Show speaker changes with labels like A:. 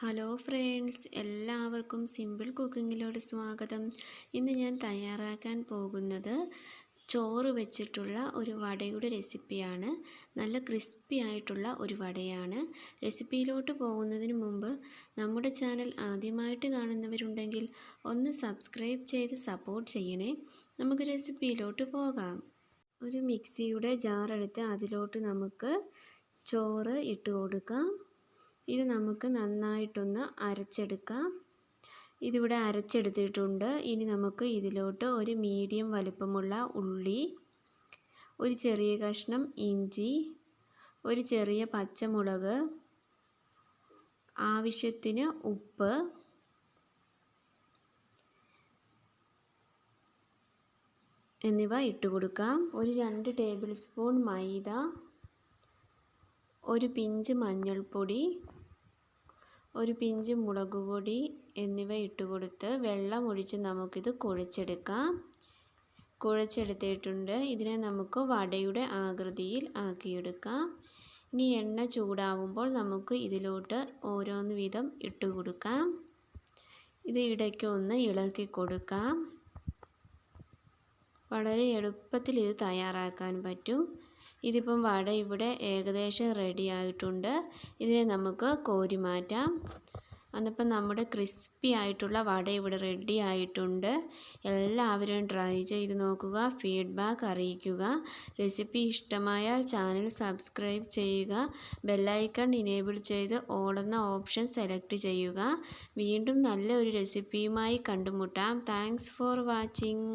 A: Hello friends, എല്ലാവർക്കും simple കുക്കിങ്ങിലോട്ട് സ്വാഗതം. ഇന്ന് ഞാൻ തയ്യാറാക്കാൻ പോകുന്നത് ചോറ് വെച്ചിട്ടുള്ള ഒരു വടയുടെ റെസിപ്പിയാണ്. നല്ല ക്രിസ്പി ആയിട്ടുള്ള ഒരു വടയാണ്. റെസിപ്പിയിലോട്ട് പോകുന്നതിന് മുമ്പ് നമ്മുടെ ചാനൽ ആദ്യമായിട്ട് കാണുന്നവരുണ്ടെങ്കിൽ ഒന്ന് സബ്സ്ക്രൈബ് ചെയ്ത് സപ്പോർട്ട് ചെയ്യണേ. നമുക്ക് റെസിപ്പിയിലോട്ട് പോകാം. ഒരു മിക്സിയുടെ ജാർ എടുത്ത് അതിലോട്ട് നമുക്ക് ചോറ് ഇട്ട് കൊടുക്കാം. ഇത് നമുക്ക് നന്നായിട്ടൊന്ന് അരച്ചെടുക്കാം. ഇതിവിടെ അരച്ചെടുത്തിട്ടുണ്ട്. ഇനി നമുക്ക് ഇതിലോട്ട് ഒരു മീഡിയം വലുപ്പമുള്ള ഉള്ളി, ഒരു ചെറിയ കഷ്ണം ഇഞ്ചി, ഒരു ചെറിയ പച്ചമുളക്, ആവശ്യത്തിന് ഉപ്പ്, എന്നിവ ഇട്ട് കൊടുക്കാം. ഒരു 2 ടേബിൾ സ്പൂൺ മൈദ, ഒരു പിഞ്ച് മഞ്ഞൾപ്പൊടി, ഒരു പിഞ്ച് മുളക് പൊടി എന്നിവ ഇട്ട് കൊടുത്ത് വെള്ളം ഒഴിച്ച് നമുക്കിത് കുഴച്ചെടുക്കാം. കുഴച്ചെടുത്തിട്ടുണ്ട്. ഇതിനെ നമുക്ക് വടയുടെ ആകൃതിയിൽ ആക്കിയെടുക്കാം. ഇനി എണ്ണ ചൂടാവുമ്പോൾ നമുക്ക് ഇതിലോട്ട് ഓരോന്ന് വീതം ഇട്ട് കൊടുക്കാം. ഇത് ഇടയ്ക്ക് ഒന്ന് ഇളക്കി കൊടുക്കാം. വളരെ എളുപ്പത്തിൽ ഇത് തയ്യാറാക്കാൻ പറ്റും. ഇതിപ്പം വട ഇവിടെ ഏകദേശം റെഡി ആയിട്ടുണ്ട്. ഇതിനെ നമുക്ക് കോരി മാറ്റാം. അന്നിപ്പം നമ്മുടെ ക്രിസ്പി ആയിട്ടുള്ള വട ഇവിടെ റെഡി ആയിട്ടുണ്ട്. എല്ലാവരും ട്രൈ ചെയ്ത് നോക്കുക, ഫീഡ്ബാക്ക് അറിയിക്കുക. റെസിപ്പി ഇഷ്ടമായാൽ ചാനൽ സബ്സ്ക്രൈബ് ചെയ്യുക, ബെല്ലൈക്കൺ ഇനേബിൾ ചെയ്ത് ഓൾ എന്ന ഓപ്ഷൻ സെലക്ട് ചെയ്യുക. വീണ്ടും നല്ല ഒരു റെസിപ്പിയുമായി കണ്ടുമുട്ടാം. Thanks for watching.